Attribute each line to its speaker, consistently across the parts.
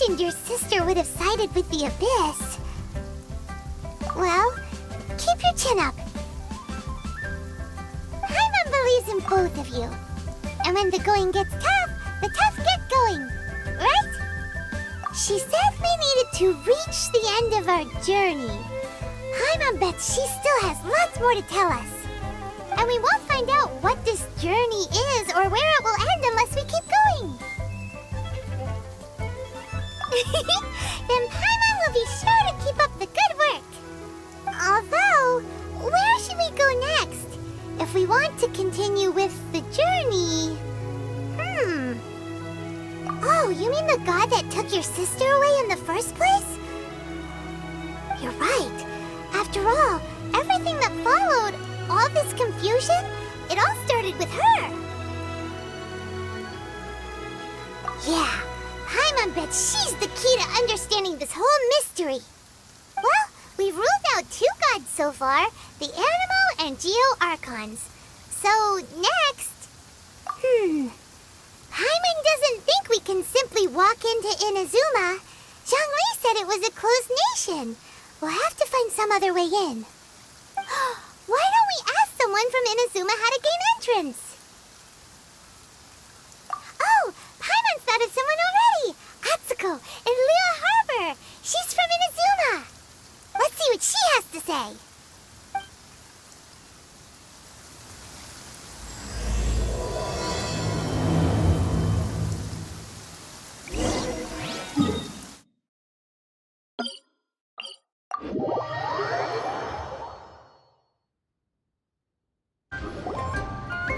Speaker 1: imagined your sister would have sided with the Abyss. Well, keep your chin up. Paimon believes in both of you. And when the going gets tough, the tough get going, right? She said we needed to reach the end of our journey. Paimon bets she still has lots more to tell us. And we won't find out what this journey is or where it will end unless we keep going. Then Paimon will be sure to keep up the good work. Although, where should we go next? If we want to continue with the journey... Oh, you mean the god that took your sister away in the first place? You're right. After all, everything that followed, all this confusion, it all started with her. Yeah, Paimon bets she's the key to understanding this whole mystery. Well, we've ruled out 2 gods so far, the Animal and Geo-Archons. So, next... Paimon doesn't think we can simply walk into Inazuma. Zhongli said it was a closed nation. We'll have to find some other way in. Why don't we ask someone from Inazuma how to gain entrance? Oh, Paimon's thought of someone already! Atsuko in Liyue Harbor! She's from Inazuma! Let's see what she has to say!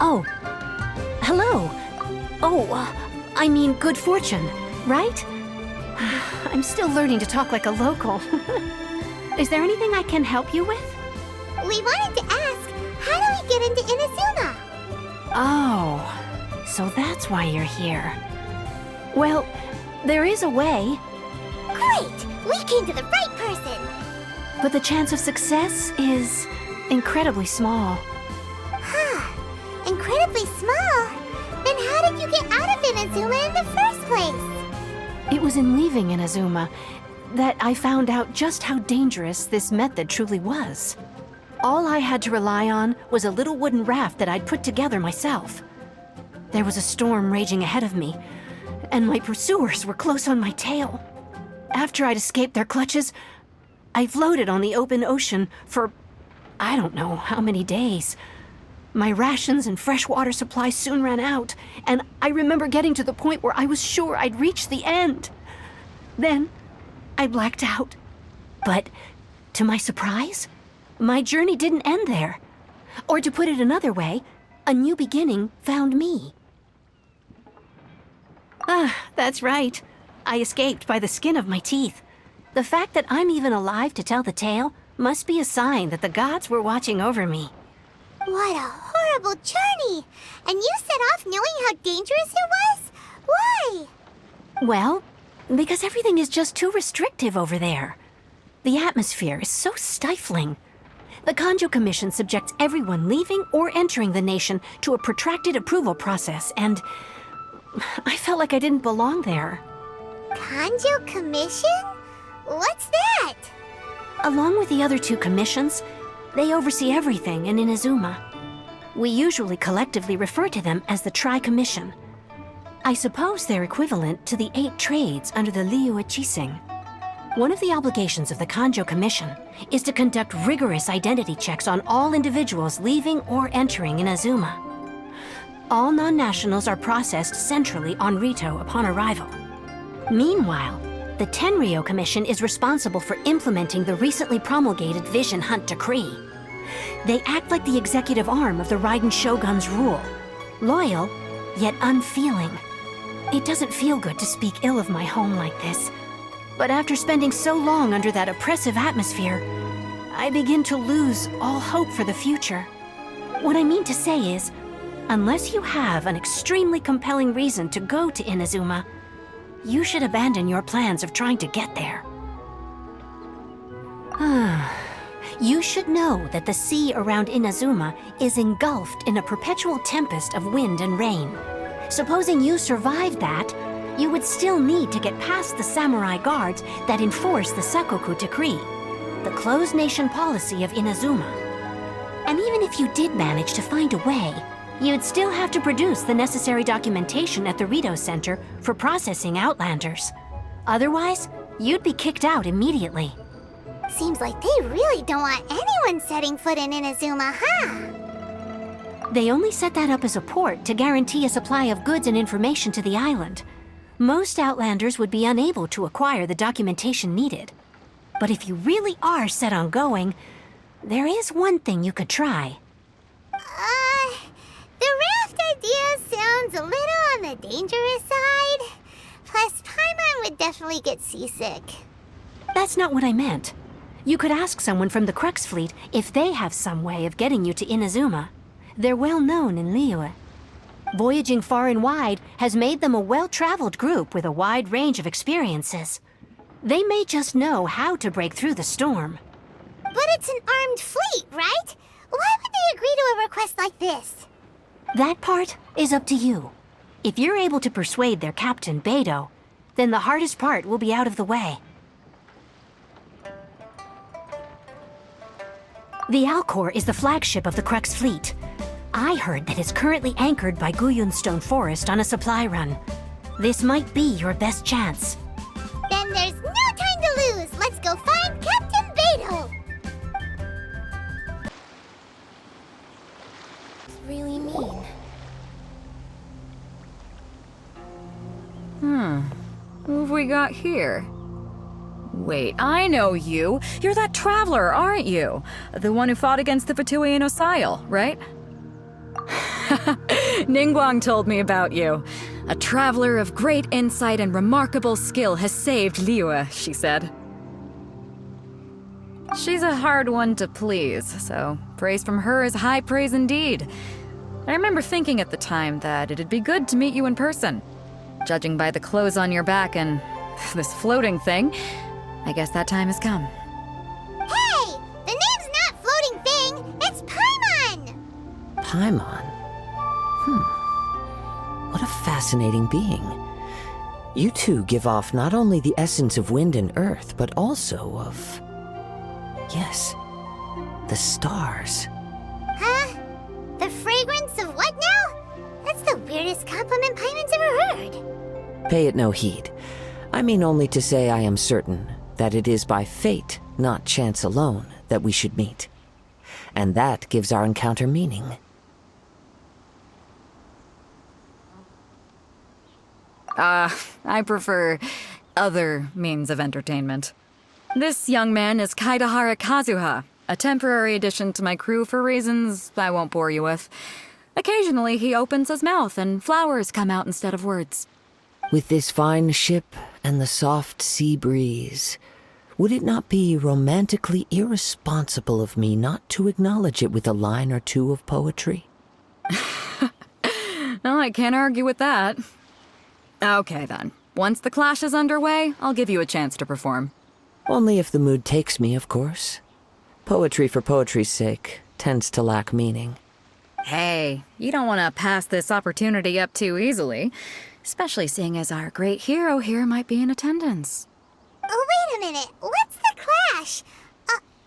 Speaker 2: Oh, hello. I mean good fortune, right? I'm still learning to talk like a local. Is there anything I can help you with?
Speaker 1: We wanted to ask, how do we get into Inazuma?
Speaker 2: Oh, so that's why you're here. Well, there is a way.
Speaker 1: Great! We came to the right person!
Speaker 2: But the chance of success is incredibly small.
Speaker 1: Incredibly small? Then how did you get out of Inazuma in the first place?
Speaker 2: It was in leaving Inazuma that I found out just how dangerous this method truly was. All I had to rely on was a little wooden raft that I'd put together myself. There was a storm raging ahead of me, and my pursuers were close on my tail. After I'd escaped their clutches, I floated on the open ocean for I don't know how many days. My rations and fresh water supply soon ran out, and I remember getting to the point where I was sure I'd reached the end. Then, I blacked out. But, to my surprise, my journey didn't end there. Or to put it another way, a new beginning found me. That's right. I escaped by the skin of my teeth. The fact that I'm even alive to tell the tale must be a sign that the gods were watching over me.
Speaker 1: What a horrible journey! And you set off knowing how dangerous it was? Why?
Speaker 2: Well, because everything is just too restrictive over there. The atmosphere is so stifling. The Kanjo Commission subjects everyone leaving or entering the nation to a protracted approval process, and I felt like I didn't belong there.
Speaker 1: Kanjo Commission? What's that?
Speaker 2: Along with the other 2 commissions, they oversee everything in Inazuma. We usually collectively refer to them as the Tri-Commission. I suppose they're equivalent to the 8 trades under the Liyue Chising. One of the obligations of the Kanjo Commission is to conduct rigorous identity checks on all individuals leaving or entering Inazuma. All non-nationals are processed centrally on Rito upon arrival. Meanwhile, the Tenryo Commission is responsible for implementing the recently promulgated Vision Hunt Decree. They act like the executive arm of the Raiden Shogun's rule. Loyal, yet unfeeling. It doesn't feel good to speak ill of my home like this. But after spending so long under that oppressive atmosphere, I begin to lose all hope for the future. What I mean to say is, unless you have an extremely compelling reason to go to Inazuma, you should abandon your plans of trying to get there. You should know that the sea around Inazuma is engulfed in a perpetual tempest of wind and rain. Supposing you survived that, you would still need to get past the samurai guards that enforce the Sakoku Decree, the closed nation policy of Inazuma. And even if you did manage to find a way, you'd still have to produce the necessary documentation at the Rito Center for processing Outlanders. Otherwise, you'd be kicked out immediately.
Speaker 1: Seems like they really don't want anyone setting foot in Inazuma, huh?
Speaker 2: They only set that up as a port to guarantee a supply of goods and information to the island. Most Outlanders would be unable to acquire the documentation needed. But if you really are set on going, there is one thing you could try.
Speaker 1: The raft idea sounds a little on the dangerous side. Plus, Paimon would definitely get seasick.
Speaker 2: That's not what I meant. You could ask someone from the Crux fleet if they have some way of getting you to Inazuma. They're well known in Liyue. Voyaging far and wide has made them a well-traveled group with a wide range of experiences. They may just know how to break through the storm.
Speaker 1: But it's an armed fleet, right? Why would they agree to a request like this?
Speaker 2: That part is up to you. If you're able to persuade their captain, Beidou, then the hardest part will be out of the way. The Alcor is the flagship of the Crux fleet. I heard that it's currently anchored by Guyunstone Forest on a supply run. This might be your best chance.
Speaker 1: Then there's no time to lose. Let's go find Captain Beidou. It's really mean.
Speaker 3: Who have we got here? Wait, I know you. You're that traveler, aren't you? The one who fought against the Fatui and Osail, right? Ningguang told me about you. A traveler of great insight and remarkable skill has saved Liyue, she said. She's a hard one to please, so praise from her is high praise indeed. I remember thinking at the time that it'd be good to meet you in person. Judging by the clothes on your back and this floating thing, I guess that time has come.
Speaker 1: Hey! The name's not Floating Thing! It's Paimon!
Speaker 4: Paimon? What a fascinating being. You two give off not only the essence of wind and earth, but also of... yes, the stars.
Speaker 1: Huh? The fragrance of what now? That's the weirdest compliment Paimon's ever heard.
Speaker 4: Pay it no heed. I mean only to say I am certain that it is by fate, not chance alone, that we should meet. And that gives our encounter meaning.
Speaker 3: I prefer other means of entertainment. This young man is Kaidahara Kazuha, a temporary addition to my crew for reasons I won't bore you with. Occasionally he opens his mouth and flowers come out instead of words.
Speaker 4: With this fine ship and the soft sea breeze, would it not be romantically irresponsible of me not to acknowledge it with a line or two of poetry?
Speaker 3: No, I can't argue with that. Okay then. Once the clash is underway, I'll give you a chance to perform.
Speaker 4: Only if the mood takes me, of course. Poetry for poetry's sake tends to lack meaning.
Speaker 3: Hey, you don't want to pass this opportunity up too easily, especially seeing as our great hero here might be in attendance.
Speaker 1: Oh, wait a minute. What's the clash?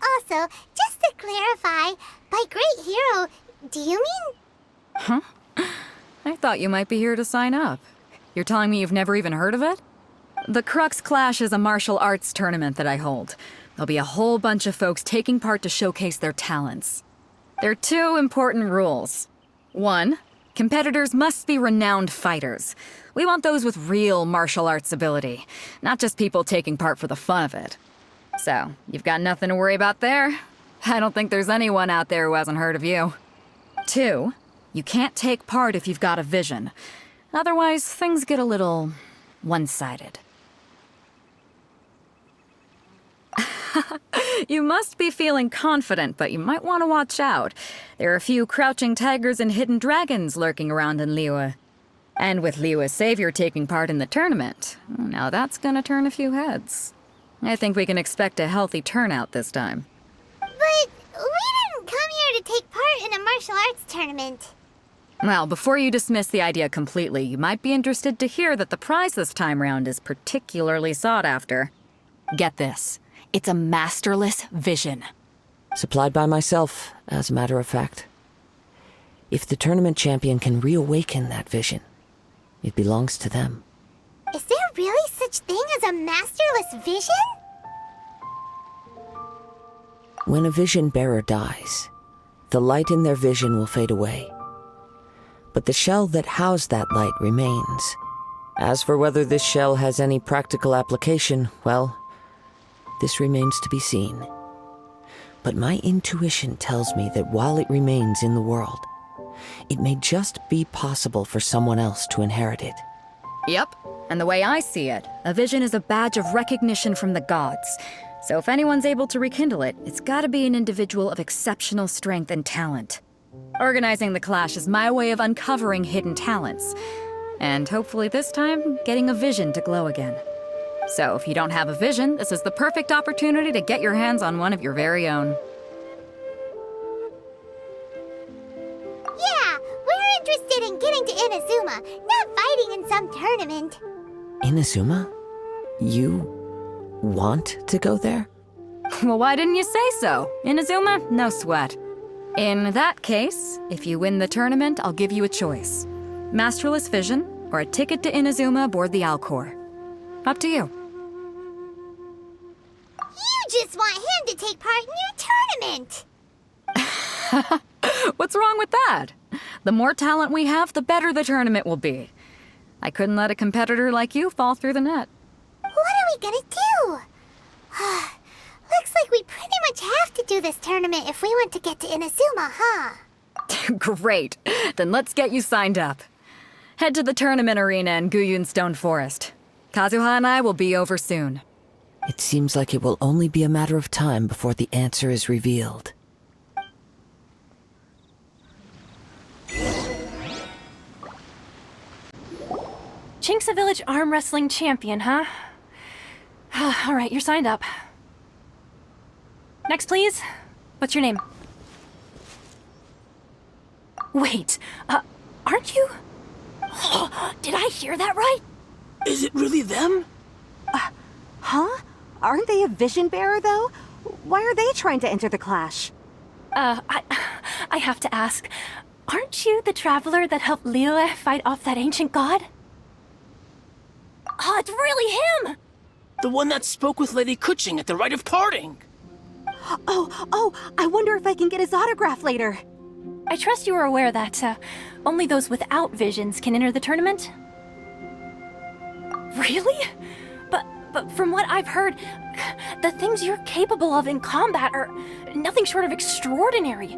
Speaker 1: Also, just to clarify, by great hero, do you mean...
Speaker 3: Huh? I thought you might be here to sign up. You're telling me you've never even heard of it? The Crux Clash is a martial arts tournament that I hold. There'll be a whole bunch of folks taking part to showcase their talents. There are two important rules. One, competitors must be renowned fighters. We want those with real martial arts ability, not just people taking part for the fun of it. So, you've got nothing to worry about there. I don't think there's anyone out there who hasn't heard of you. Two, you can't take part if you've got a vision. Otherwise, things get a little one-sided. You must be feeling confident, but you might want to watch out. There are a few crouching tigers and hidden dragons lurking around in Liyue. And with Liyue's savior taking part in the tournament, now that's gonna turn a few heads. I think we can expect a healthy turnout this time.
Speaker 1: But we didn't come here to take part in a martial arts tournament.
Speaker 3: Well, before you dismiss the idea completely, you might be interested to hear that the prize this time round is particularly sought after. Get this. It's a masterless vision.
Speaker 4: Supplied by myself, as a matter of fact. If the tournament champion can reawaken that vision, it belongs to them.
Speaker 1: Is there really such thing as a masterless vision?
Speaker 4: When a vision bearer dies, the light in their vision will fade away. But the shell that housed that light remains. As for whether this shell has any practical application, well, this remains to be seen. But my intuition tells me that while it remains in the world, it may just be possible for someone else to inherit it.
Speaker 3: Yep, and the way I see it, a vision is a badge of recognition from the gods. So if anyone's able to rekindle it, it's gotta be an individual of exceptional strength and talent. Organizing the clash is my way of uncovering hidden talents. And hopefully this time, getting a vision to glow again. So if you don't have a vision, this is the perfect opportunity to get your hands on one of your very own.
Speaker 1: Yeah, we're interested in getting to Inazuma, not fighting in some tournament.
Speaker 4: Inazuma? You want to go there?
Speaker 3: Well, why didn't you say so? Inazuma? No sweat. In that case, if you win the tournament, I'll give you a choice. Masterless Vision, or a ticket to Inazuma aboard the Alcor. Up to you.
Speaker 1: You just want him to take part in your tournament!
Speaker 3: What's wrong with that? The more talent we have, the better the tournament will be. I couldn't let a competitor like you fall through the net.
Speaker 1: What are we gonna do? Looks like we pretty much have to do this tournament if we want to get to Inazuma, huh?
Speaker 3: Great. Then let's get you signed up. Head to the tournament arena in Guyun Stone Forest. Kazuha and I will be over soon.
Speaker 4: It seems like it will only be a matter of time before the answer is revealed.
Speaker 2: Chinksa Village arm wrestling champion, huh? All right, you're signed up. Next, please. What's your name? Wait, aren't you? Did I hear that right?
Speaker 5: Is it really them?
Speaker 6: Huh? Aren't they a vision bearer, though? Why are they trying to enter the clash?
Speaker 2: I have to ask, aren't you the traveler that helped Liyue fight off that ancient god? Oh, it's really him!
Speaker 5: The one that spoke with Lady Kuching at the rite of parting.
Speaker 6: Oh, I wonder if I can get his autograph later.
Speaker 2: I trust you are aware that, only those without visions can enter the tournament? Really? But from what I've heard, the things you're capable of in combat are nothing short of extraordinary.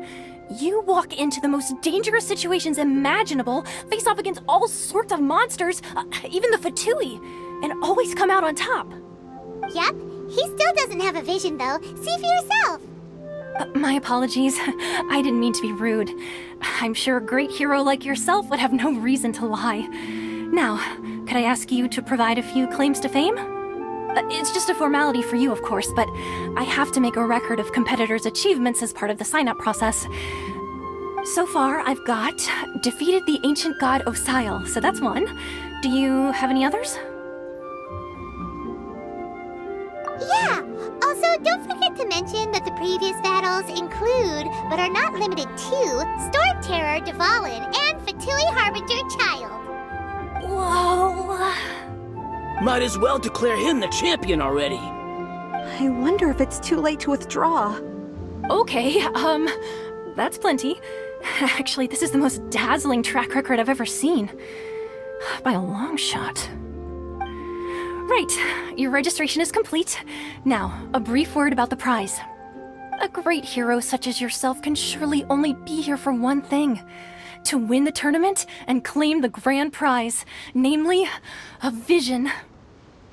Speaker 2: You walk into the most dangerous situations imaginable, face off against all sorts of monsters, even the Fatui, and always come out on top.
Speaker 1: Yep, he still doesn't have a vision though. See for yourself.
Speaker 2: My apologies. I didn't mean to be rude. I'm sure a great hero like yourself would have no reason to lie. Now, could I ask you to provide a few claims to fame? It's just a formality for you, of course, but I have to make a record of competitors' achievements as part of the sign-up process. So far, I've got defeated the ancient god Osail, so that's one. Do you have any others?
Speaker 1: Yeah, also don't forget to mention that the previous battles include, but are not limited to, Storm Terror Dvalin and Fatui Harbinger Child.
Speaker 2: Whoa.
Speaker 5: Might as well declare him the champion already.
Speaker 6: I wonder if it's too late to withdraw.
Speaker 2: Okay, that's plenty. Actually, this is the most dazzling track record I've ever seen. By a long shot. Right, your registration is complete. Now, a brief word about the prize. A great hero such as yourself can surely only be here for one thing. To win the tournament and claim the grand prize, namely, a vision.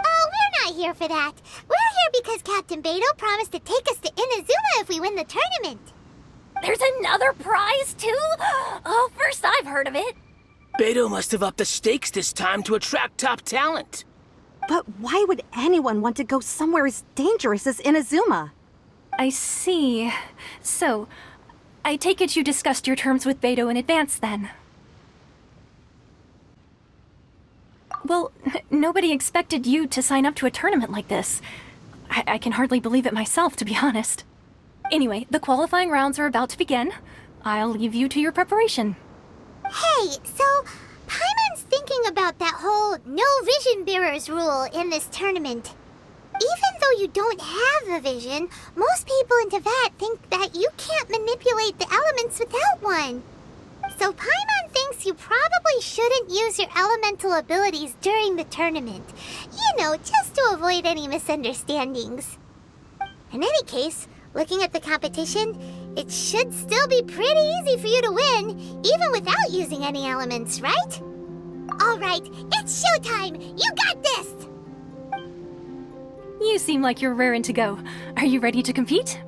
Speaker 1: Oh, we're not here for that. We're here because Captain Beidou promised to take us to Inazuma if we win the tournament.
Speaker 2: There's another prize, too? Oh, first I've heard of it.
Speaker 5: Beidou must have upped the stakes this time to attract top talent.
Speaker 6: But why would anyone want to go somewhere as dangerous as Inazuma?
Speaker 2: I see. So, I take it you discussed your terms with Beidou in advance, then? Well, nobody expected you to sign up to a tournament like this. I can hardly believe it myself, to be honest. Anyway, the qualifying rounds are about to begin. I'll leave you to your preparation.
Speaker 1: Hey, so Paimon's thinking about that whole no vision bearers rule in this tournament. Even though you don't have a vision, most people in Teyvat think that you can't manipulate the elements without one. So Paimon thinks you probably shouldn't use your elemental abilities during the tournament. You know, just to avoid any misunderstandings. In any case, looking at the competition, it should still be pretty easy for you to win, even without using any elements, right? Alright, it's showtime! You got this!
Speaker 2: You seem like you're raring to go. Are you ready to compete?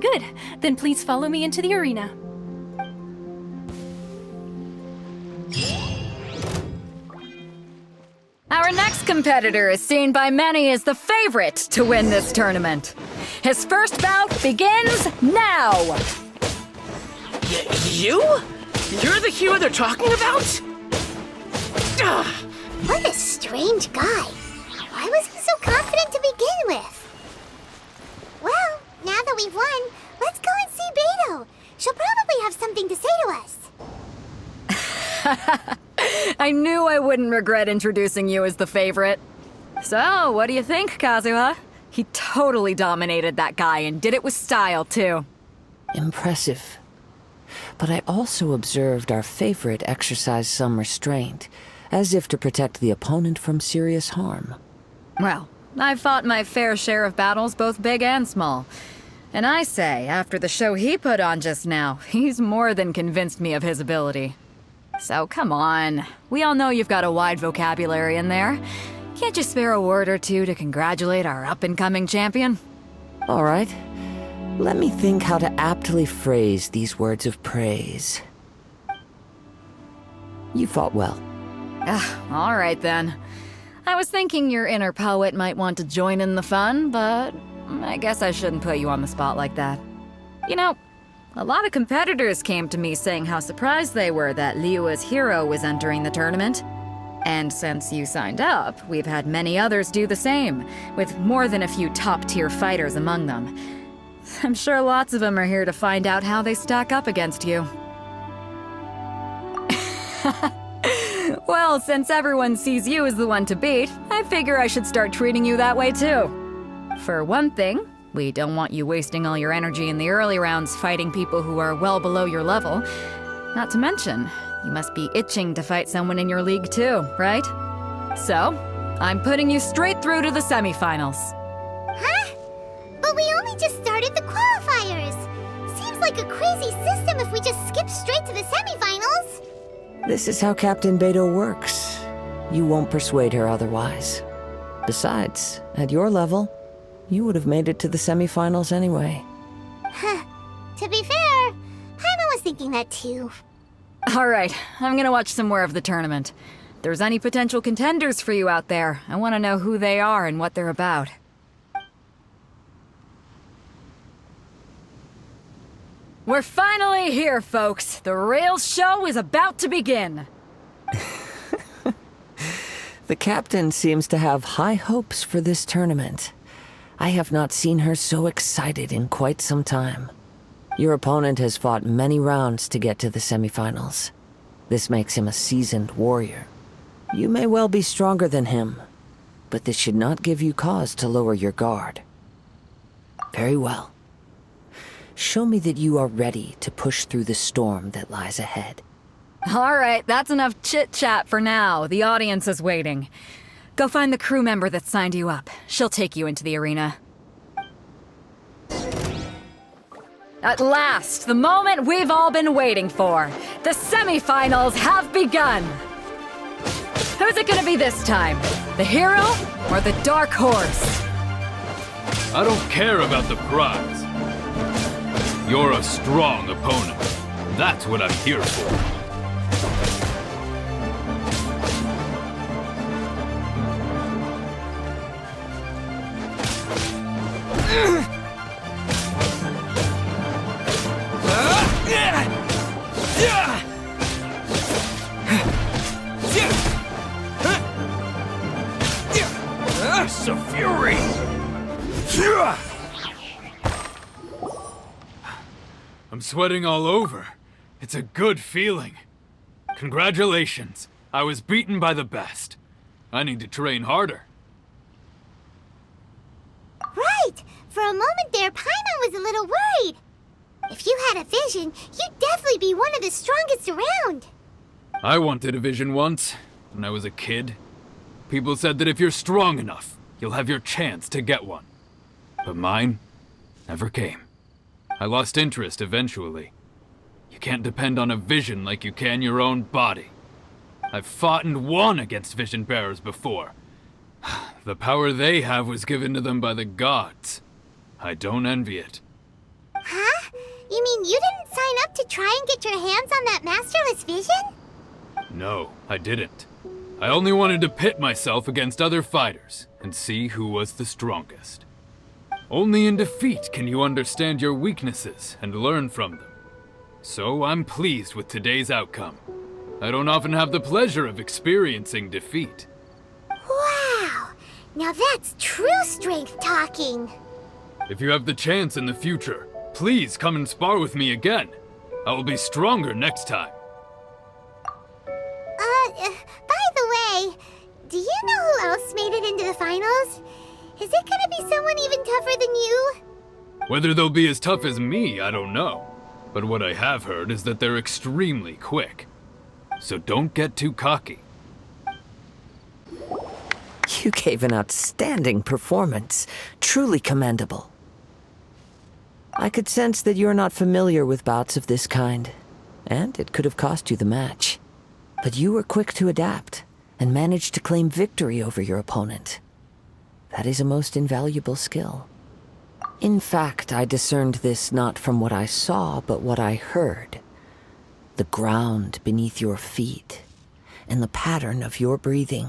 Speaker 2: Good. Then please follow me into the arena.
Speaker 3: Our next competitor is seen by many as the favorite to win this tournament. His first bout begins now!
Speaker 5: You? You're the hero they're talking about? Ugh.
Speaker 1: What a strange guy. Why was he so confident to begin with? Well, now that we've won, let's go and see Beto. She'll probably have something to say to us.
Speaker 3: I knew I wouldn't regret introducing you as the favorite. So, what do you think, Kazuha? He totally dominated that guy and did it with style, too.
Speaker 4: Impressive. But I also observed our favorite exercise some restraint, as if to protect the opponent from serious harm.
Speaker 3: Well, I've fought my fair share of battles, both big and small. And I say, after the show he put on just now, he's more than convinced me of his ability. So come on, we all know you've got a wide vocabulary in there. Can't you spare a word or two to congratulate our up-and-coming champion?
Speaker 4: All right. Let me think how to aptly phrase these words of praise. You fought well.
Speaker 3: All right then. I was thinking your inner poet might want to join in the fun, but I guess I shouldn't put you on the spot like that. You know, a lot of competitors came to me saying how surprised they were that Liyue's hero was entering the tournament. And since you signed up, we've had many others do the same, with more than a few top-tier fighters among them. I'm sure lots of them are here to find out how they stack up against you. Well, since everyone sees you as the one to beat, I figure I should start treating you that way too. For one thing, we don't want you wasting all your energy in the early rounds fighting people who are well below your level. Not to mention, you must be itching to fight someone in your league too, right? So, I'm putting you straight through to the semifinals.
Speaker 1: Huh? But we only just started the qualifiers. Seems like a crazy system if we just skip straight to the semifinals.
Speaker 4: This is how Captain Beto works. You won't persuade her otherwise. Besides, at your level, you would have made it to the semifinals anyway.
Speaker 1: Huh. To be fair, Paimon was thinking that too.
Speaker 3: All right, I'm gonna watch some more of the tournament. If there's any potential contenders for you out there, I want to know who they are and what they're about. We're finally here, folks. The real show is about to begin.
Speaker 4: The captain seems to have high hopes for this tournament. I have not seen her so excited in quite some time. Your opponent has fought many rounds to get to the semifinals. This makes him a seasoned warrior. You may well be stronger than him, but this should not give you cause to lower your guard. Very well. Show me that you are ready to push through the storm that lies ahead.
Speaker 3: All right, that's enough chit-chat for now. The audience is waiting. Go find the crew member that signed you up. She'll take you into the arena. At last, the moment we've all been waiting for. The semifinals have begun. Who's it gonna be this time? The hero or the dark horse?
Speaker 7: I don't care about the prize. You're a strong opponent. That's what I'm here for. I'm sweating all over. It's a good feeling. Congratulations. I was beaten by the best. I need to train harder.
Speaker 1: Right! For a moment there, Paimon was a little worried. If you had a vision, you'd definitely be one of the strongest around.
Speaker 7: I wanted a vision once, when I was a kid. People said that if you're strong enough, you'll have your chance to get one. But mine never came. I lost interest eventually. You can't depend on a vision like you can your own body. I've fought and won against vision bearers before. The power they have was given to them by the gods. I don't envy it.
Speaker 1: Huh? You mean you didn't sign up to try and get your hands on that masterless vision?
Speaker 7: No, I didn't. I only wanted to pit myself against other fighters and see who was the strongest. Only in defeat can you understand your weaknesses and learn from them. So I'm pleased with today's outcome. I don't often have the pleasure of experiencing defeat.
Speaker 1: Wow! Now that's true strength talking.
Speaker 7: If you have the chance in the future, please come and spar with me again. I will be stronger next time.
Speaker 1: By the way, do you know who else made it into the finals? Is it gonna be someone even tougher than you?
Speaker 7: Whether they'll be as tough as me, I don't know. But what I have heard is that they're extremely quick. So don't get too cocky.
Speaker 4: You gave an outstanding performance. Truly commendable. I could sense that you're not familiar with bouts of this kind, and it could have cost you the match. But you were quick to adapt, and managed to claim victory over your opponent. That is a most invaluable skill. In fact, I discerned this not from what I saw, but what I heard. The ground beneath your feet, and the pattern of your breathing.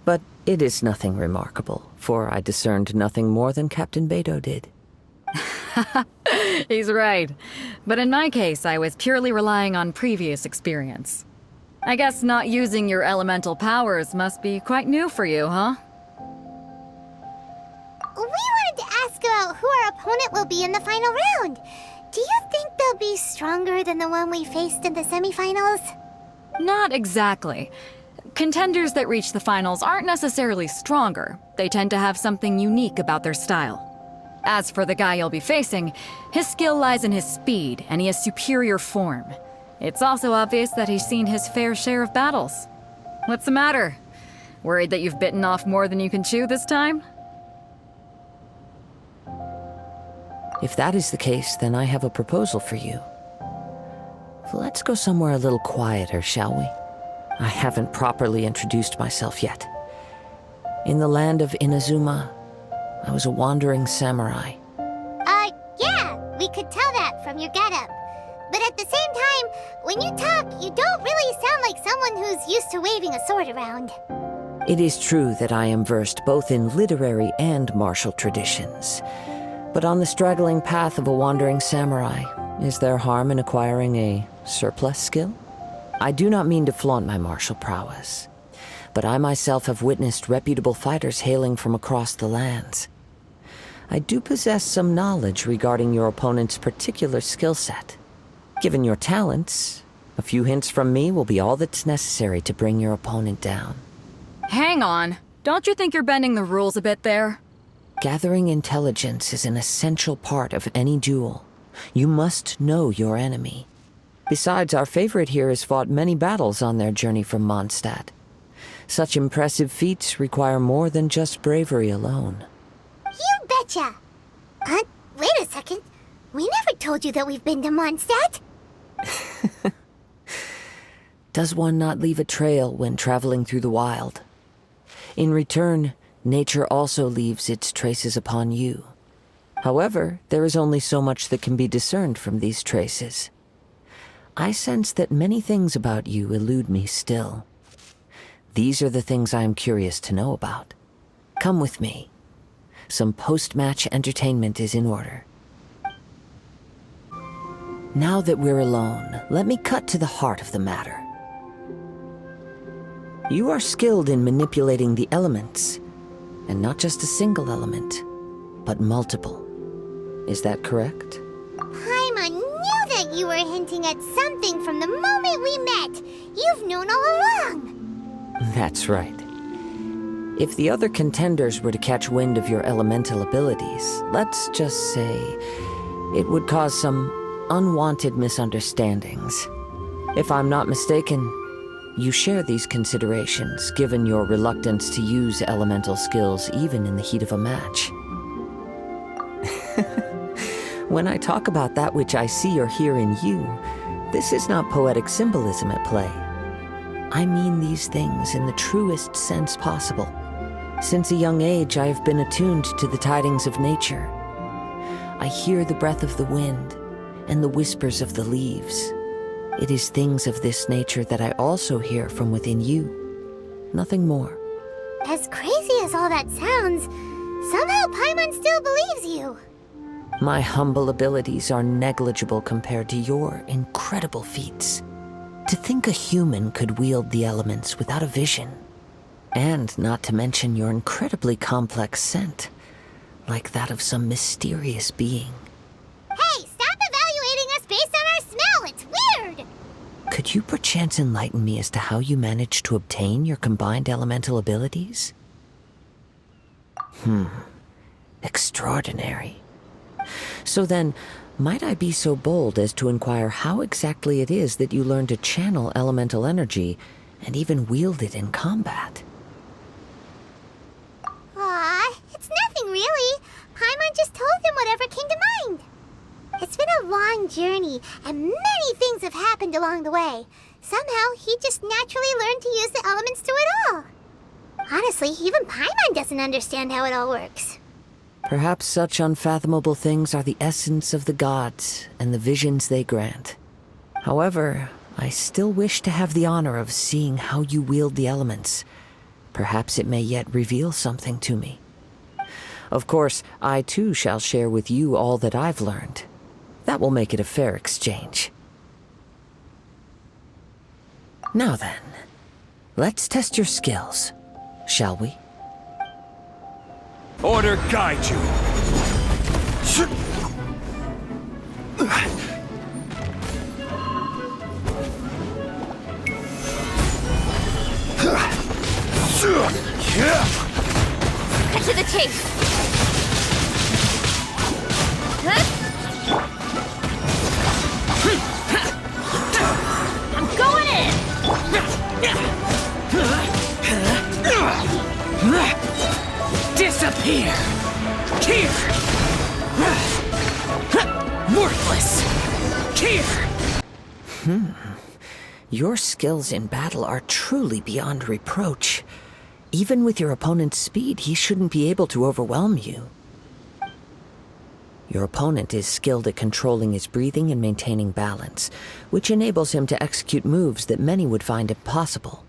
Speaker 4: But it is nothing remarkable, for I discerned nothing more than Captain Beidou did.
Speaker 3: He's right. But in my case, I was purely relying on previous experience. I guess not using your elemental powers must be quite new for you, huh?
Speaker 1: We wanted to ask about who our opponent will be in the final round. Do you think they'll be stronger than the one we faced in the semifinals?
Speaker 3: Not exactly. Contenders that reach the finals aren't necessarily stronger. They tend to have something unique about their style. As for the guy you'll be facing, his skill lies in his speed, and he has superior form. It's also obvious that he's seen his fair share of battles. What's the matter? Worried that you've bitten off more than you can chew this time?
Speaker 4: If that is the case, then I have a proposal for you. Let's go somewhere a little quieter, shall we? I haven't properly introduced myself yet. In the land of Inazuma, I was a wandering samurai.
Speaker 1: Yeah, we could tell that from your getup. But at the same time, when you talk, you don't really sound like someone who's used to waving a sword around.
Speaker 4: It is true that I am versed both in literary and martial traditions. But on the straggling path of a wandering samurai, is there harm in acquiring a surplus skill? I do not mean to flaunt my martial prowess, but I myself have witnessed reputable fighters hailing from across the lands. I do possess some knowledge regarding your opponent's particular skill set. Given your talents, a few hints from me will be all that's necessary to bring your opponent down.
Speaker 3: Hang on. Don't you think you're bending the rules a bit there?
Speaker 4: Gathering intelligence is an essential part of any duel. You must know your enemy. Besides, our favorite here has fought many battles on their journey from Mondstadt. Such impressive feats require more than just bravery alone.
Speaker 1: You betcha! Wait a second. We never told you that we've been to Mondstadt.
Speaker 4: Does one not leave a trail when traveling through the wild? In return, nature also leaves its traces upon you. However, there is only so much that can be discerned from these traces. I sense that many things about you elude me still. These are the things I am curious to know about. Come with me. Some post-match entertainment is in order. Now that we're alone, let me cut to the heart of the matter. You are skilled in manipulating the elements, and not just a single element, but multiple. Is that correct?
Speaker 1: Paimon knew that you were hinting at something from the moment we met. You've known all along.
Speaker 4: That's right. If the other contenders were to catch wind of your elemental abilities, let's just say it would cause some unwanted misunderstandings. If I'm not mistaken, you share these considerations, given your reluctance to use elemental skills even in the heat of a match. When I talk about that which I see or hear in you, this is not poetic symbolism at play. I mean these things in the truest sense possible. Since a young age, I have been attuned to the tidings of nature. I hear the breath of the wind and the whispers of the leaves. It is things of this nature that I also hear from within you. Nothing more.
Speaker 1: As crazy as all that sounds, somehow Paimon still believes you.
Speaker 4: My humble abilities are negligible compared to your incredible feats. To think a human could wield the elements without a vision. And not to mention your incredibly complex scent, like that of some mysterious being.
Speaker 1: Hey, stop evaluating us based on our smell! It's weird!
Speaker 4: Could you perchance enlighten me as to how you managed to obtain your combined elemental abilities? Extraordinary. So then, might I be so bold as to inquire how exactly it is that you learned to channel elemental energy and even wield it in combat?
Speaker 1: Aw, it's nothing really. Paimon just told him whatever came to mind. It's been a long journey, and many things have happened along the way. Somehow, he just naturally learned to use the elements through it all. Honestly, even Paimon doesn't understand how it all works.
Speaker 4: Perhaps such unfathomable things are the essence of the gods and the visions they grant. However, I still wish to have the honor of seeing how you wield the elements. Perhaps it may yet reveal something to me. Of course, I too shall share with you all that I've learned. That will make it a fair exchange. Now then, let's test your skills, shall we?
Speaker 8: Order guide you.
Speaker 1: Cut to the chase. I'm going in.
Speaker 5: Disappear! Here! Worthless! Here!
Speaker 4: Your skills in battle are truly beyond reproach. Even with your opponent's speed, he shouldn't be able to overwhelm you. Your opponent is skilled at controlling his breathing and maintaining balance, which enables him to execute moves that many would find impossible.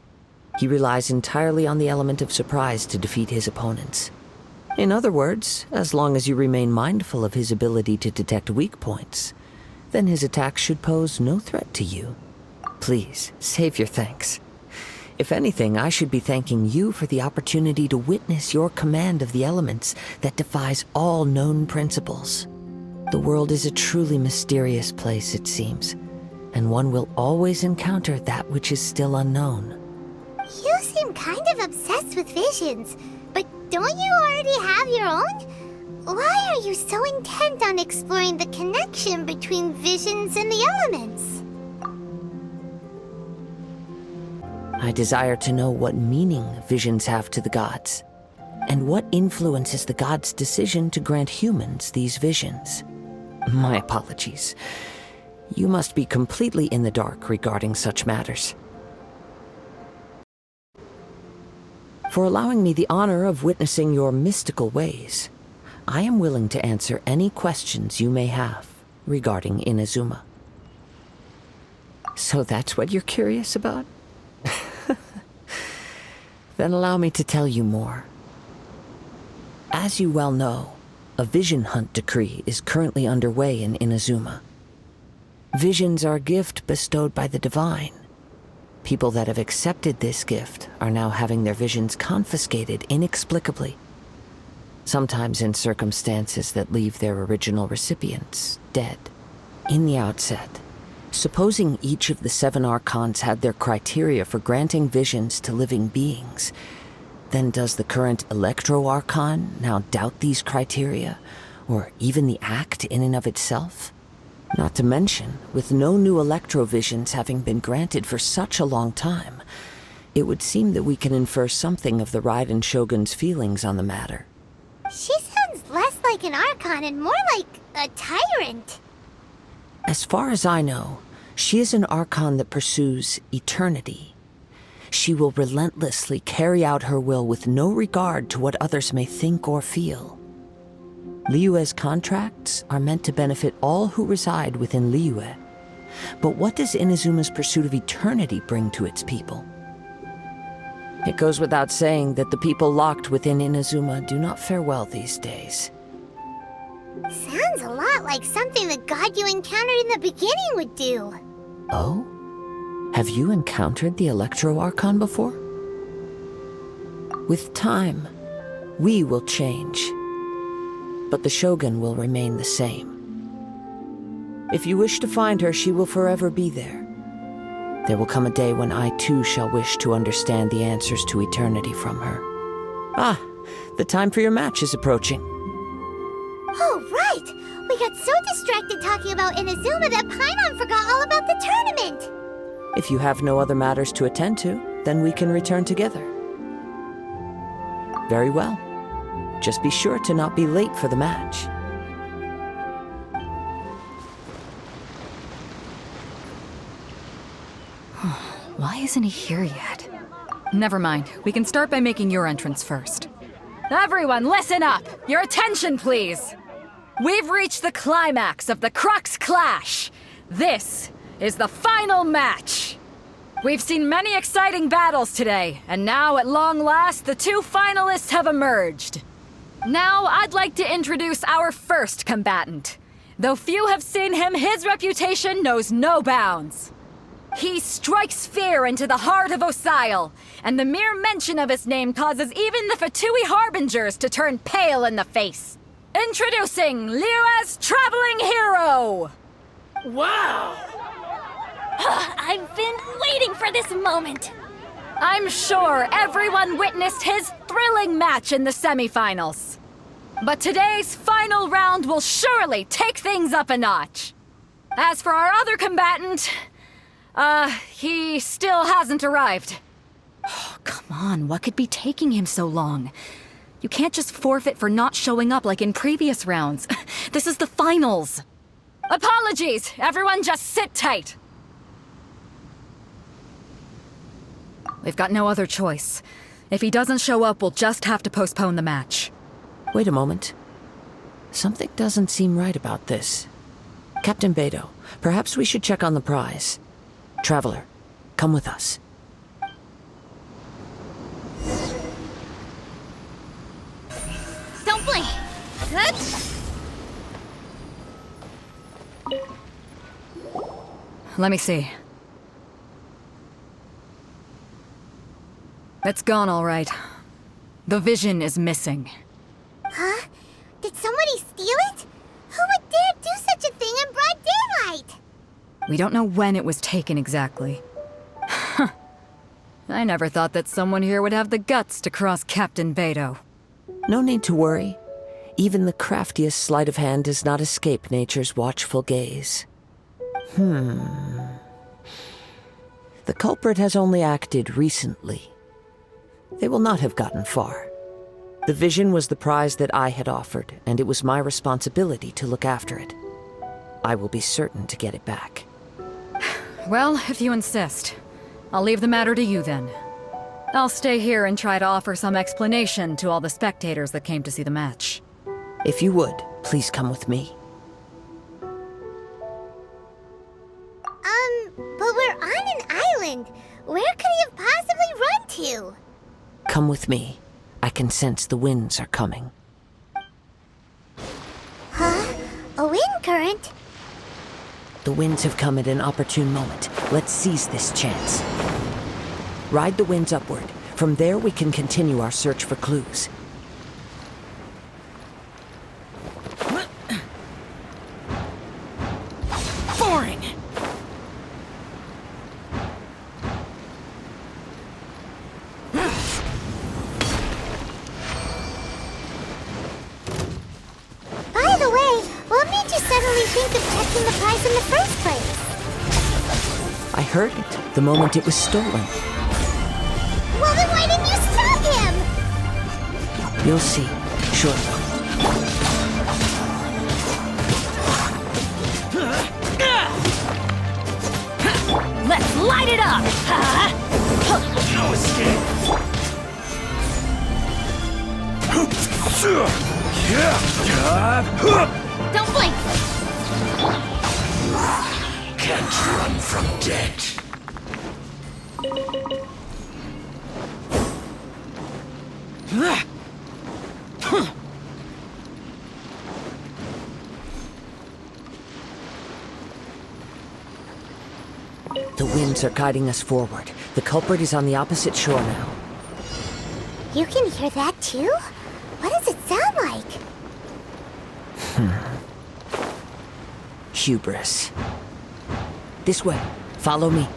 Speaker 4: He relies entirely on the element of surprise to defeat his opponents. In other words, as long as you remain mindful of his ability to detect weak points, then his attacks should pose no threat to you. Please, save your thanks. If anything, I should be thanking you for the opportunity to witness your command of the elements that defies all known principles. The world is a truly mysterious place, it seems, and one will always encounter that which is still unknown.
Speaker 1: You seem kind of obsessed with visions, but don't you already have your own? Why are you so intent on exploring the connection between visions and the elements?
Speaker 4: I desire to know what meaning visions have to the gods, and what influences the gods' decision to grant humans these visions. My apologies. You must be completely in the dark regarding such matters. For allowing me the honor of witnessing your mystical ways, I am willing to answer any questions you may have regarding Inazuma. So that's what you're curious about? Then allow me to tell you more. As you well know, a vision hunt decree is currently underway in Inazuma. Visions are a gift bestowed by the divine. People that have accepted this gift are now having their visions confiscated inexplicably. sometimes in circumstances that leave their original recipients dead. In the outset, supposing each of the 7 Archons had their criteria for granting visions to living beings, then does the current Electro Archon now doubt these criteria, or even the act in and of itself? Not to mention, with no new Electro visions having been granted for such a long time, it would seem that we can infer something of the Raiden Shogun's feelings on the matter.
Speaker 1: She sounds less like an Archon and more like a tyrant.
Speaker 4: As far as I know, she is an Archon that pursues eternity. She will relentlessly carry out her will with no regard to what others may think or feel. Liyue's contracts are meant to benefit all who reside within Liyue. But what does Inazuma's pursuit of eternity bring to its people? It goes without saying that the people locked within Inazuma do not fare well these days.
Speaker 1: Sounds a lot like something the god you encountered in the beginning would do.
Speaker 4: Oh? Have you encountered the Electro Archon before? With time, we will change, but the Shogun will remain the same. If you wish to find her, she will forever be there. There will come a day when I too shall wish to understand the answers to eternity from her. Ah, the time for your match is approaching.
Speaker 1: Oh, right! We got so distracted talking about Inazuma that Paimon forgot all about the tournament!
Speaker 4: If you have no other matters to attend to, then we can return together. Very well. Just be sure to not be late for the match.
Speaker 3: Why isn't he here yet? Never mind. We can start by making your entrance first. Everyone, listen up! Your attention, please! We've reached the climax of the Crux Clash! This is the final match! We've seen many exciting battles today, and now, at long last, the 2 finalists have emerged. Now, I'd like to introduce our first combatant. Though few have seen him, his reputation knows no bounds. He strikes fear into the heart of Osile, and the mere mention of his name causes even the Fatui Harbingers to turn pale in the face. Introducing Liyue's traveling hero!
Speaker 5: Wow!
Speaker 1: I've been waiting for this moment!
Speaker 3: I'm sure everyone witnessed his thrilling match in the semifinals. But today's final round will surely take things up a notch. As for our other combatant, he still hasn't arrived. Oh, come on, what could be taking him so long? You can't just forfeit for not showing up like in previous rounds. This is the finals. Apologies, everyone just sit tight. We've got no other choice. If he doesn't show up, we'll just have to postpone the match.
Speaker 4: Wait a moment. Something doesn't seem right about this. Captain Beidou, perhaps we should check on the prize. Traveler, come with us.
Speaker 1: Don't blink! Good?
Speaker 3: Let me see. It's gone all right. The vision is missing.
Speaker 1: Huh? Did somebody steal it? Who would dare do such a thing in broad daylight?
Speaker 3: We don't know when it was taken exactly. I never thought that someone here would have the guts to cross Captain Beidou.
Speaker 4: No need to worry. Even the craftiest sleight of hand does not escape nature's watchful gaze. The culprit has only acted recently. They will not have gotten far. The vision was the prize that I had offered, and it was my responsibility to look after it. I will be certain to get it back.
Speaker 3: Well, if you insist. I'll leave the matter to you then. I'll stay here and try to offer some explanation to all the spectators that came to see the match.
Speaker 4: If you would, please come with me.
Speaker 1: But we're on an island. Where could he have possibly run to?
Speaker 4: Come with me. I can sense the winds are coming.
Speaker 1: Huh? A wind current?
Speaker 4: The winds have come at an opportune moment. Let's seize this chance. Ride the winds upward. From there we can continue our search for clues.
Speaker 1: probably think of catching the prize in the first place.
Speaker 4: I heard it the moment it was stolen.
Speaker 1: Well, then why didn't you stop him?
Speaker 4: You'll see, shortly.
Speaker 2: Let's light it up!
Speaker 5: No escape!
Speaker 1: Don't blink!
Speaker 5: Can't run from death.
Speaker 4: The winds are guiding us forward. The culprit is on the opposite shore now.
Speaker 1: You can hear that too? What does it sound like?
Speaker 4: Hubris. This way. Follow me.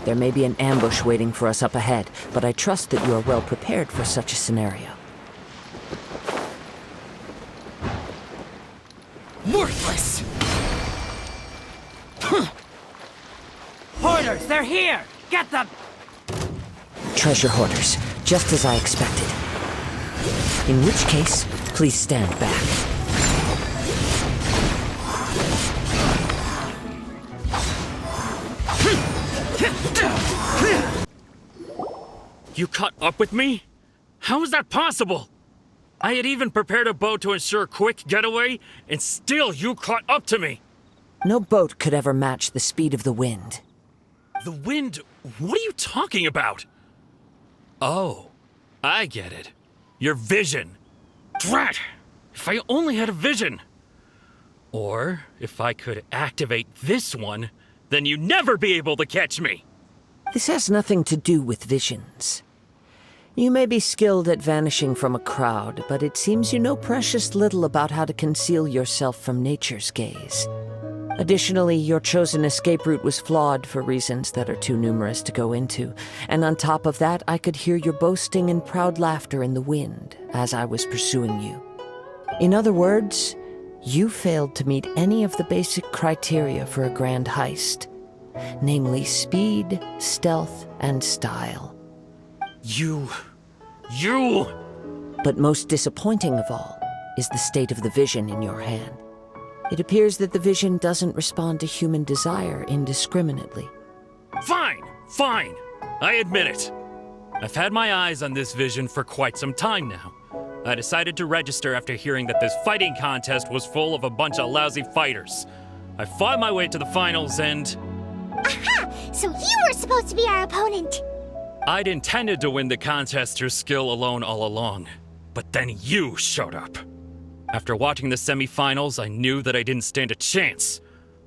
Speaker 4: There may be an ambush waiting for us up ahead, but I trust that you are well prepared for such a scenario.
Speaker 5: Worthless! Hoarders, they're here! Get them!
Speaker 4: Treasure hoarders, just as I expected. In which case, please stand back.
Speaker 8: You caught up with me? How is that possible? I had even prepared a boat to ensure a quick getaway, and still you caught up to me!
Speaker 4: No boat could ever match the speed of the wind.
Speaker 8: The wind? What are you talking about? Oh, I get it. Your vision. Drat! If I only had a vision! Or, if I could activate this one, then you'd never be able to catch me!
Speaker 4: This has nothing to do with visions. You may be skilled at vanishing from a crowd, but it seems you know precious little about how to conceal yourself from nature's gaze. Additionally, your chosen escape route was flawed for reasons that are too numerous to go into, and on top of that, I could hear your boasting and proud laughter in the wind as I was pursuing you. In other words, you failed to meet any of the basic criteria for a grand heist, namely speed, stealth, and style.
Speaker 8: You...
Speaker 4: But most disappointing of all is the state of the vision in your hand. It appears that the vision doesn't respond to human desire indiscriminately.
Speaker 8: Fine! I admit it. I've had my eyes on this vision for quite some time now. I decided to register after hearing that this fighting contest was full of a bunch of lousy fighters. I fought my way to the finals and...
Speaker 1: Aha! So you were supposed to be our opponent!
Speaker 8: I'd intended to win the contest through skill alone all along. But then you showed up. After watching the semifinals, I knew that I didn't stand a chance.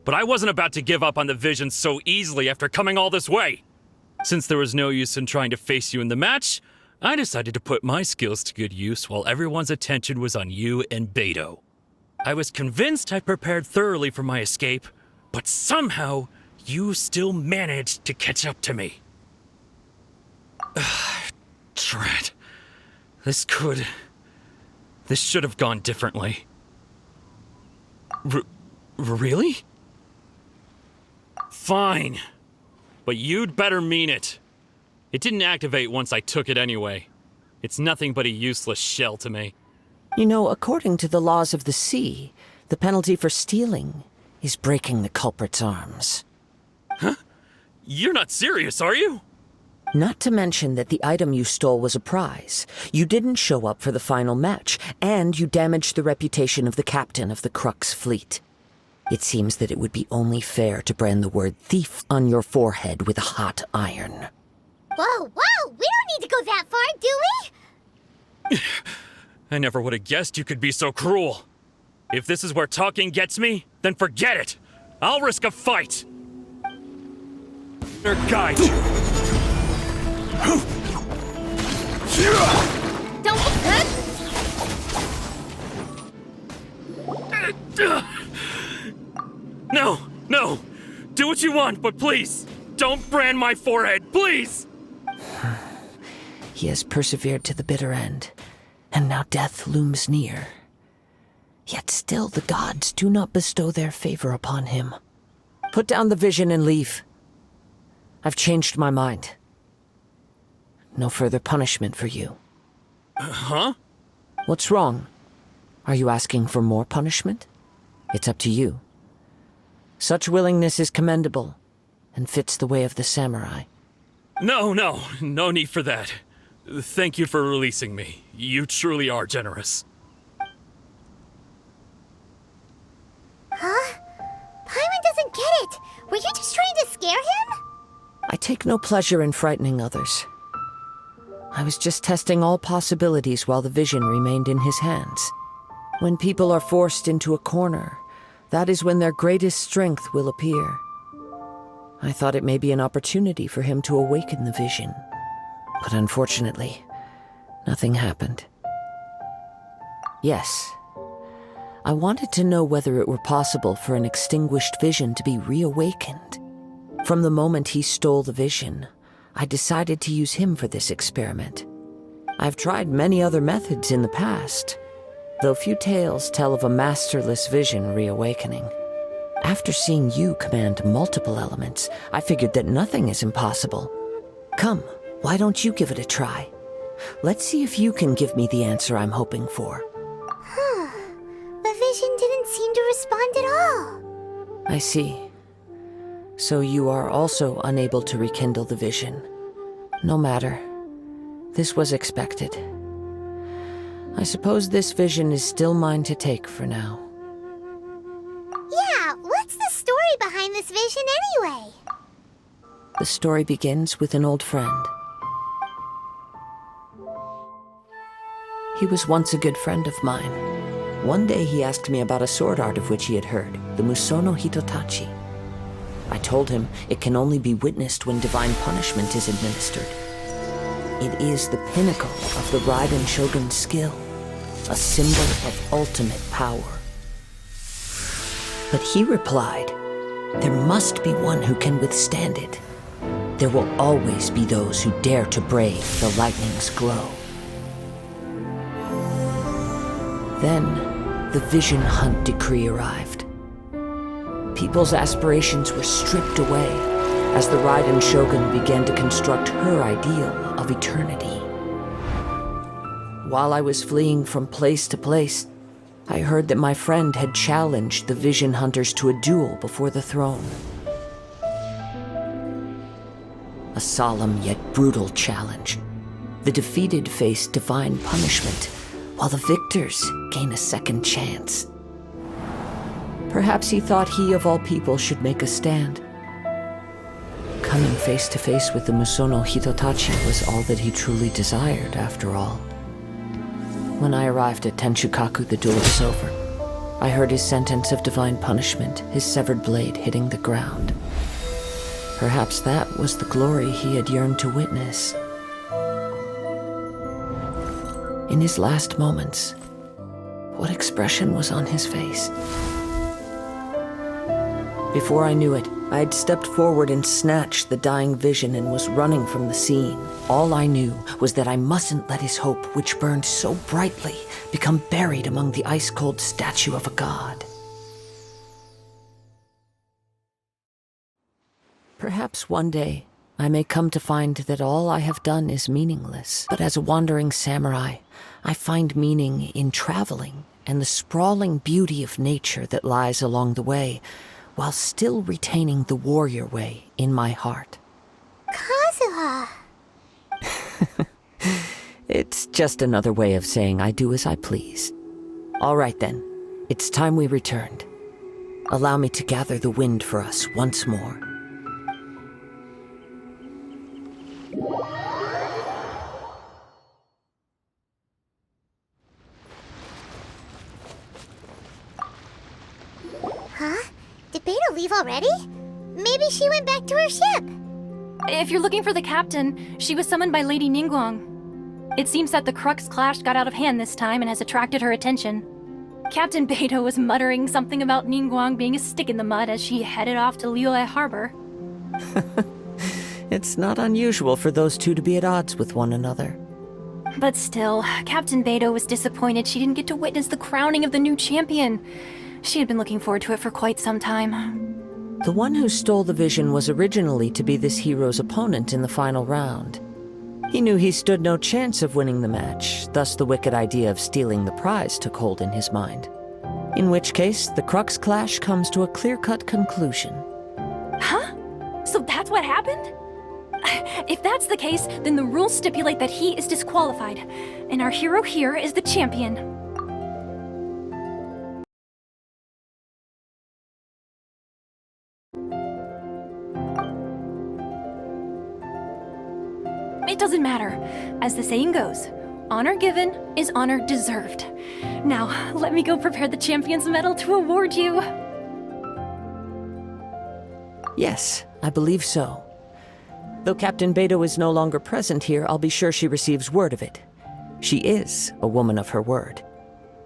Speaker 8: But I wasn't about to give up on the vision so easily after coming all this way. Since there was no use in trying to face you in the match, I decided to put my skills to good use while everyone's attention was on you and Beto. I was convinced I prepared thoroughly for my escape, but somehow you still managed to catch up to me. Drat. This should have gone differently. Really? Fine. But you'd better mean it. It didn't activate once I took it anyway. It's nothing but a useless shell to me.
Speaker 4: You know, according to the laws of the sea, the penalty for stealing is breaking the culprit's arms.
Speaker 8: Huh? You're not serious, are you?
Speaker 4: Not to mention that the item you stole was a prize. You didn't show up for the final match, and you damaged the reputation of the captain of the Crux fleet. It seems that it would be only fair to brand the word thief on your forehead with a hot iron.
Speaker 1: Whoa, we don't need to go that far, do we?
Speaker 8: I never would have guessed you could be so cruel. If this is where talking gets me, then forget it. I'll risk a fight. Or guide you.
Speaker 1: Don't get hurt!
Speaker 8: No! Do what you want, but please, don't brand my forehead, please!
Speaker 4: He has persevered to the bitter end, and now death looms near. Yet still the gods do not bestow their favor upon him. Put down the vision and leave. I've changed my mind. No further punishment for you.
Speaker 8: Huh?
Speaker 4: What's wrong? Are you asking for more punishment? It's up to you. Such willingness is commendable, and fits the way of the samurai.
Speaker 8: No need for that. Thank you for releasing me. You truly are generous.
Speaker 1: Huh? Paimon doesn't get it! Were you just trying to scare him?
Speaker 4: I take no pleasure in frightening others. I was just testing all possibilities while the vision remained in his hands. When people are forced into a corner, that is when their greatest strength will appear. I thought it may be an opportunity for him to awaken the vision. But unfortunately, nothing happened. Yes, I wanted to know whether it were possible for an extinguished vision to be reawakened. From the moment he stole the vision, I decided to use him for this experiment. I've tried many other methods in the past, though few tales tell of a masterless vision reawakening. After seeing you command multiple elements, I figured that nothing is impossible. Come, why don't you give it a try? Let's see if you can give me the answer I'm hoping for.
Speaker 1: The vision didn't seem to respond at all.
Speaker 4: I see. So you are also unable to rekindle the vision. No matter. This was expected. I suppose this vision is still mine to take for now.
Speaker 1: Yeah, what's the story behind this vision anyway?
Speaker 4: The story begins with an old friend. He was once a good friend of mine. One day he asked me about a sword art of which he had heard, the Musono Hitotachi. I told him it can only be witnessed when divine punishment is administered. It is the pinnacle of the Raiden Shogun's skill, a symbol of ultimate power. But he replied, there must be one who can withstand it. There will always be those who dare to brave the lightning's glow. Then, the Vision Hunt decree arrived. People's aspirations were stripped away as the Raiden Shogun began to construct her ideal of eternity. While I was fleeing from place to place, I heard that my friend had challenged the Vision Hunters to a duel before the throne. A solemn yet brutal challenge. The defeated face divine punishment, while the victors gain a second chance. Perhaps he thought he of all people should make a stand. Coming face to face with the Musono Hitotachi was all that he truly desired, after all. When I arrived at Tenshukaku, the duel was over. I heard his sentence of divine punishment, his severed blade hitting the ground. Perhaps that was the glory he had yearned to witness. In his last moments, what expression was on his face? Before I knew it, I had stepped forward and snatched the dying vision and was running from the scene. All I knew was that I mustn't let his hope, which burned so brightly, become buried among the ice-cold statue of a god. Perhaps one day, I may come to find that all I have done is meaningless. But as a wandering samurai, I find meaning in traveling and the sprawling beauty of nature that lies along the way, while still retaining the warrior way in my heart.
Speaker 1: Kazuha!
Speaker 4: It's just another way of saying I do as I please. All right then, it's time we returned. Allow me to gather the wind for us once more.
Speaker 1: Huh? Did Beta leave already? Maybe she went back to her ship.
Speaker 9: If you're looking for the captain, she was summoned by Lady Ningguang. It seems that the Crux clash got out of hand this time and has attracted her attention. Captain Beta was muttering something about Ningguang being a stick in the mud as she headed off to Liyue Harbor.
Speaker 4: It's not unusual for those two to be at odds with one another.
Speaker 9: But still, Captain Beidou was disappointed she didn't get to witness the crowning of the new champion. She had been looking forward to it for quite some time.
Speaker 4: The one who stole the vision was originally to be this hero's opponent in the final round. He knew he stood no chance of winning the match, thus the wicked idea of stealing the prize took hold in his mind. In which case, the Crux clash comes to a clear-cut conclusion.
Speaker 9: Huh? So that's what happened? If that's the case, then the rules stipulate that he is disqualified, and our hero here is the champion. It doesn't matter. As the saying goes, honor given is honor deserved. Now, let me go prepare the champion's medal to award you.
Speaker 4: Yes, I believe so. Though Captain Beidou is no longer present here, I'll be sure she receives word of it. She is a woman of her word.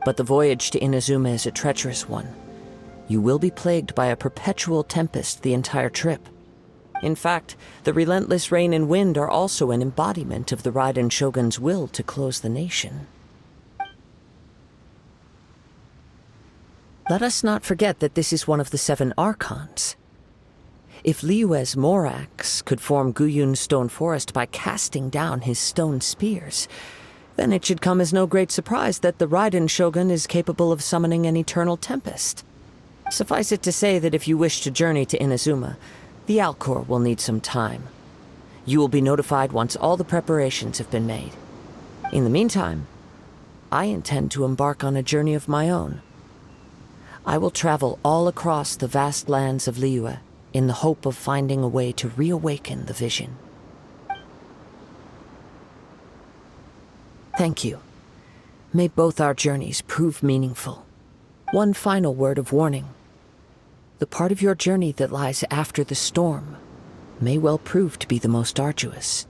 Speaker 4: But the voyage to Inazuma is a treacherous one. You will be plagued by a perpetual tempest the entire trip. In fact, the relentless rain and wind are also an embodiment of the Raiden Shogun's will to close the nation. Let us not forget that this is one of the 7 Archons. If Liyue's Morax could form Guyun's stone forest by casting down his stone spears, then it should come as no great surprise that the Raiden Shogun is capable of summoning an eternal tempest. Suffice it to say that if you wish to journey to Inazuma, the Alcor will need some time. You will be notified once all the preparations have been made. In the meantime, I intend to embark on a journey of my own. I will travel all across the vast lands of Liyue in the hope of finding a way to reawaken the vision. Thank you. May both our journeys prove meaningful. One final word of warning. The part of your journey that lies after the storm may well prove to be the most arduous.